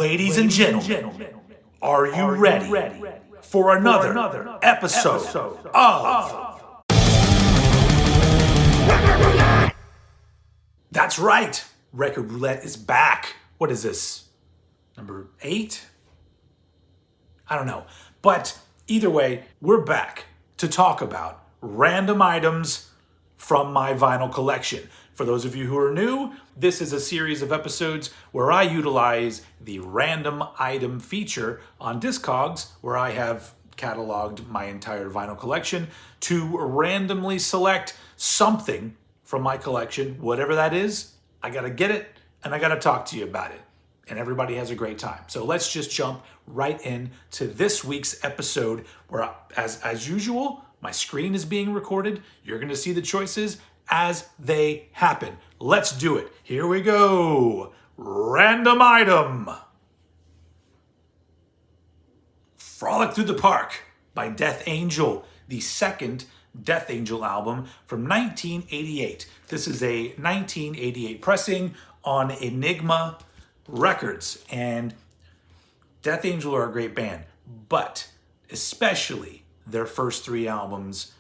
Ladies and gentlemen, are you ready for another episode of... That's right, Record Roulette is back. What is this, number 8? I don't know. But either way, we're back to talk about random items from my vinyl collection. For those of you who are new, this is a series of episodes where I utilize the random item feature on Discogs, where I have cataloged my entire vinyl collection to randomly select something from my collection, whatever that is. I gotta get it and I gotta talk to you about it. And everybody has a great time. So let's just jump right into this week's episode where, as usual, my screen is being recorded. You're gonna see the choices as they happen. Let's do it. Here we go. Random item. Frolic Through the Park by Death Angel, the second Death Angel album from 1988. This is a 1988 pressing on Enigma Records. And Death Angel are a great band, but especially their first 3 albums,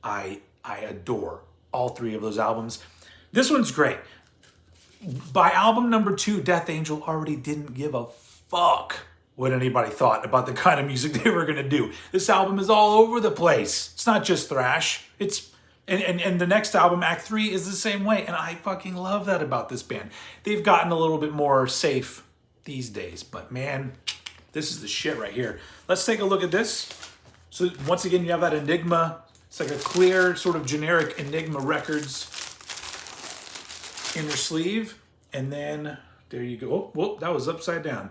I adore. All 3 of those albums. This one's great. By album number 2, Death Angel already didn't give a fuck what anybody thought about the kind of music they were gonna do. This album is all over the place. It's not just thrash. And the next album, Act 3, is the same way. And I fucking love that about this band. They've gotten a little bit more safe these days, but man, this is the shit right here. Let's take a look at this. So once again, you have that Enigma. It's like a clear, sort of generic Enigma Records inner sleeve. And then, there you go. Oh, whoop, that was upside down.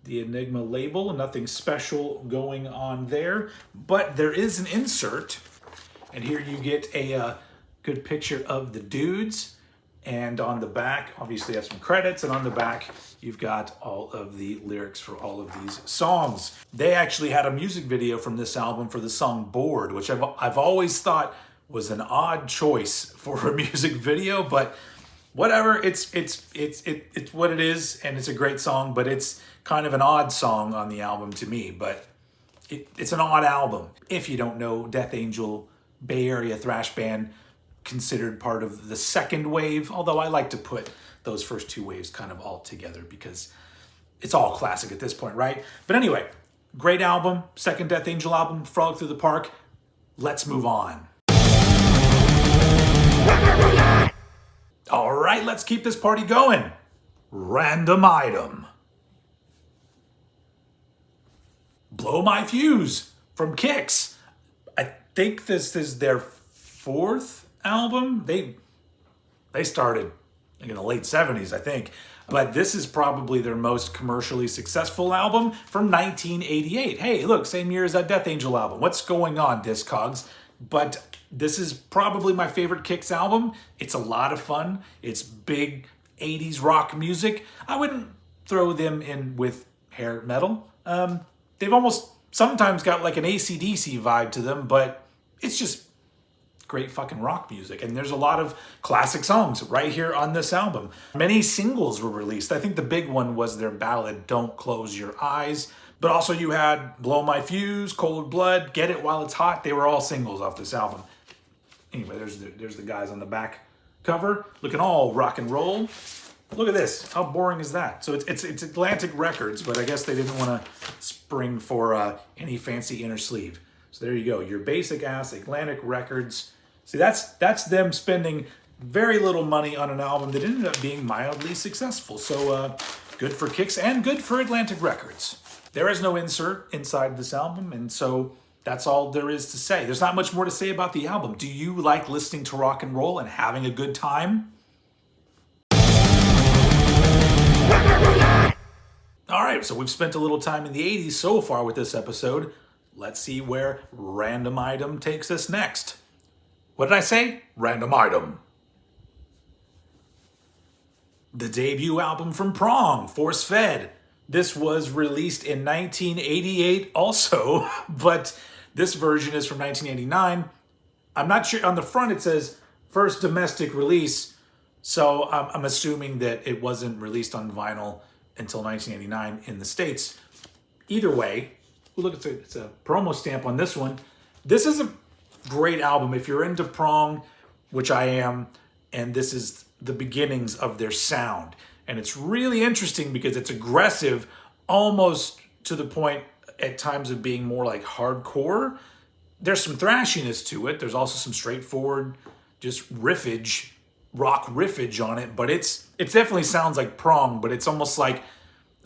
The Enigma label, nothing special going on there. But there is an insert. And here you get a good picture of the dudes. And on the back, obviously you have some credits. And on the back, you've got all of the lyrics for all of these songs. They actually had a music video from this album for the song Bored, which I've always thought was an odd choice for a music video, but whatever, it's what it is, and it's a great song, but it's kind of an odd song on the album to me, but it's an odd album. If you don't know, Death Angel, Bay Area thrash band, considered part of the second wave, although I like to put those first 2 waves kind of all together because it's all classic at this point, right? But anyway, great album, second Death Angel album, Frolic Through the Park. Let's move on. All right, let's keep this party going. Random item. Blow My Fuse from Kix. I think this is their 4th album. They started in the late 70s, I think. But this is probably their most commercially successful album from 1988. Hey, look, same year as that Death Angel album. What's going on, Discogs? But this is probably my favorite Kix album. It's a lot of fun. It's big 80s rock music. I wouldn't throw them in with hair metal. They've almost sometimes got like an AC/DC vibe to them, but it's just great fucking rock music. And there's a lot of classic songs right here on this album. Many singles were released. I think the big one was their ballad, Don't Close Your Eyes. But also you had Blow My Fuse, Cold Blood, Get It While It's Hot. They were all singles off this album. Anyway, there's the guys on the back cover, looking all rock and roll. Look at this. How boring is that? So it's Atlantic Records, but I guess they didn't want to spring for any fancy inner sleeve. So there you go. Your basic ass Atlantic Records. See, that's them spending very little money on an album that ended up being mildly successful. So good for Kix and good for Atlantic Records. There is no insert inside this album, and so that's all there is to say. There's not much more to say about the album. Do you like listening to rock and roll and having a good time? All right, so we've spent a little time in the 80s so far with this episode. Let's see where Random Item takes us next. What did I say? Random Item. The debut album from Prong, Force Fed. This was released in 1988 also, but this version is from 1989. I'm not sure, on the front it says first domestic release, so I'm assuming that it wasn't released on vinyl until 1989 in the States. Either way, look, it's a promo stamp on this one. This is a great album if you're into prong, which I am, and this is the beginnings of their sound. And it's really interesting because it's aggressive, almost to the point at times of being more like hardcore. There's some thrashiness to it. There's also some straightforward, just riffage, rock riffage on it. But it definitely sounds like prong, but it's almost like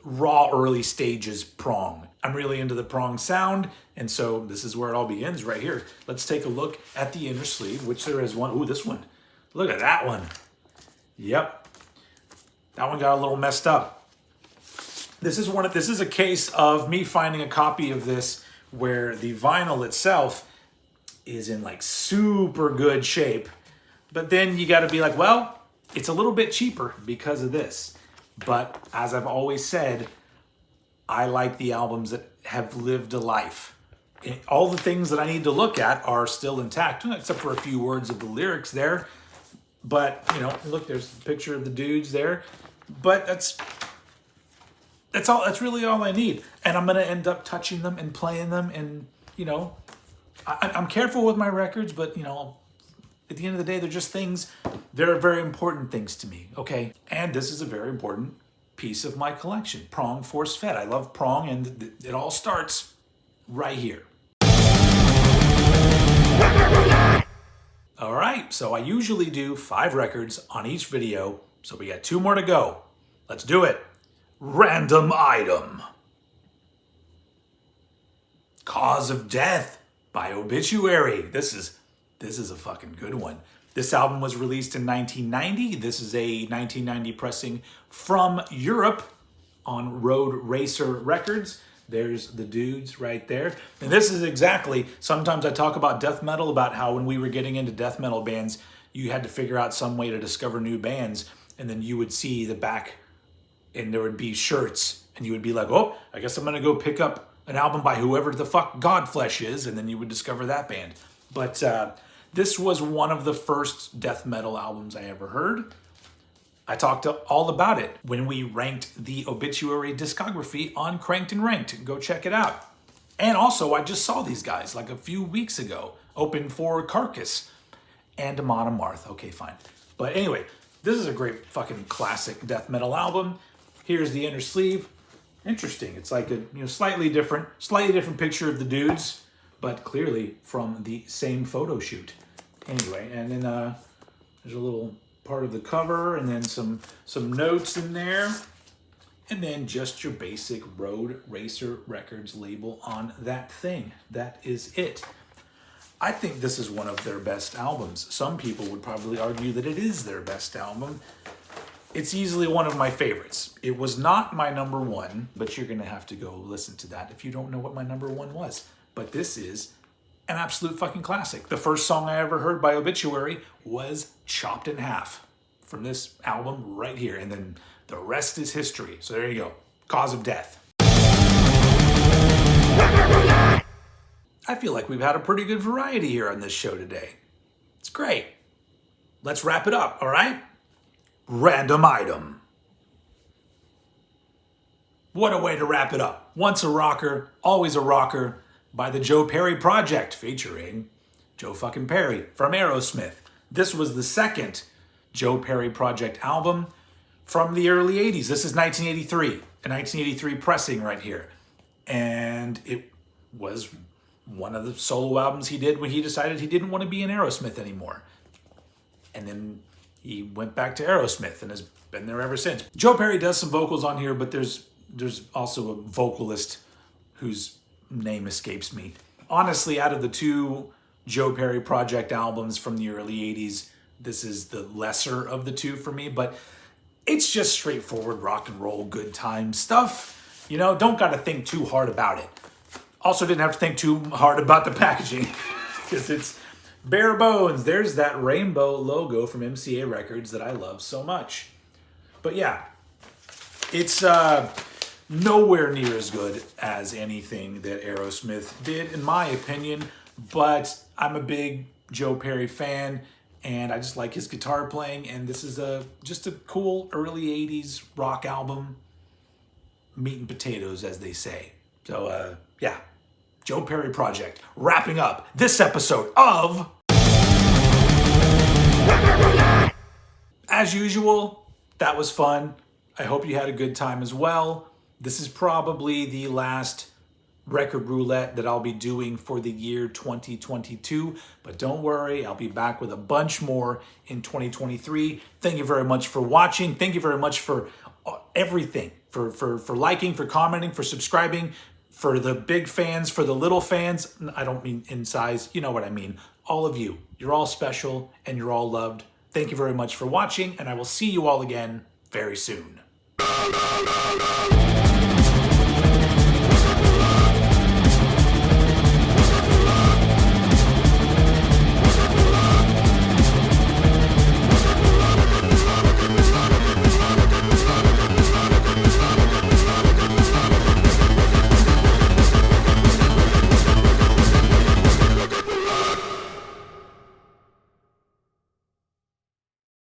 raw early stages prong. I'm really into the prong sound, and so this is where it all begins right here. Let's take a look at the inner sleeve, which there is one. Ooh, this one. Look at that one. Yep. That one got a little messed up. This is a case of me finding a copy of this where the vinyl itself is in like super good shape. But then you got to be like, well, it's a little bit cheaper because of this. But as I've always said, I like the albums that have lived a life. All the things that I need to look at are still intact, except for a few words of the lyrics there. But, you know, look, there's a picture of the dudes there. But that's really all I need. And I'm going to end up touching them and playing them. And, you know, I'm careful with my records, but, you know, at the end of the day, they're just things. They're very important things to me, okay? And this is a very important piece of my collection. Prong Force Fed. I love prong, and it all starts right here. All right, so I usually do 5 records on each video, so we got 2 more to go. Let's do it. Random item. Cause of Death by Obituary. This is a fucking good one. This album was released in 1990. This is a 1990 pressing from Europe on Road Racer Records. There's the dudes right there. And this is exactly, sometimes I talk about death metal, about how when we were getting into death metal bands, you had to figure out some way to discover new bands. And then you would see the back and there would be shirts. And you would be like, oh, I guess I'm going to go pick up an album by whoever the fuck Godflesh is. And then you would discover that band. But this was one of the first death metal albums I ever heard. I talked all about it when we ranked the Obituary discography on Cranked and Ranked. Go check it out. And also, I just saw these guys like a few weeks ago, open for Carcass and Amon Amarth. Okay, fine. But anyway, this is a great fucking classic death metal album. Here's the inner sleeve. Interesting. It's like a slightly different picture of the dudes, but clearly from the same photo shoot. Anyway, and then there's a little part of the cover, and then some notes in there, and then just your basic Road Racer Records label on that thing. That is it. I think this is one of their best albums. Some people would probably argue that it is their best album. It's easily one of my favorites. It was not my number 1, but you're gonna have to go listen to that if you don't know what my number 1 was. But this is an absolute fucking classic. The first song I ever heard by Obituary was Chopped in Half from this album right here. And then the rest is history. So there you go. Cause of Death. I feel like we've had a pretty good variety here on this show today. It's great. Let's wrap it up, all right? Random item. What a way to wrap it up. Once a rocker, always a rocker, by the Joe Perry Project, featuring Joe fucking Perry from Aerosmith. This was the second Joe Perry Project album from the early 80s. This is 1983, a 1983 pressing right here. And it was one of the solo albums he did when he decided he didn't want to be in Aerosmith anymore. And then he went back to Aerosmith and has been there ever since. Joe Perry does some vocals on here, but there's also a vocalist whose name escapes me. Honestly, out of the 2 Joe Perry Project albums from the early 80s, this is the lesser of the 2 for me, but it's just straightforward rock and roll, good time stuff. You know, don't gotta think too hard about it. Also didn't have to think too hard about the packaging because it's bare bones. There's that rainbow logo from MCA Records that I love so much. But yeah, it's nowhere near as good as anything that Aerosmith did, in my opinion, but I'm a big Joe Perry fan, and I just like his guitar playing, and this is just a cool early 80s rock album. meat and potatoes, as they say. So, yeah, Joe Perry Project, wrapping up this episode of... As usual, that was fun. I hope you had a good time as well. This is probably the last record roulette that I'll be doing for the year 2022, but don't worry, I'll be back with a bunch more in 2023. Thank you very much for watching. Thank you very much for everything, for liking, for commenting, for subscribing, for the big fans, for the little fans. I don't mean in size, you know what I mean. All of you, you're all special and you're all loved. Thank you very much for watching, and I will see you all again very soon.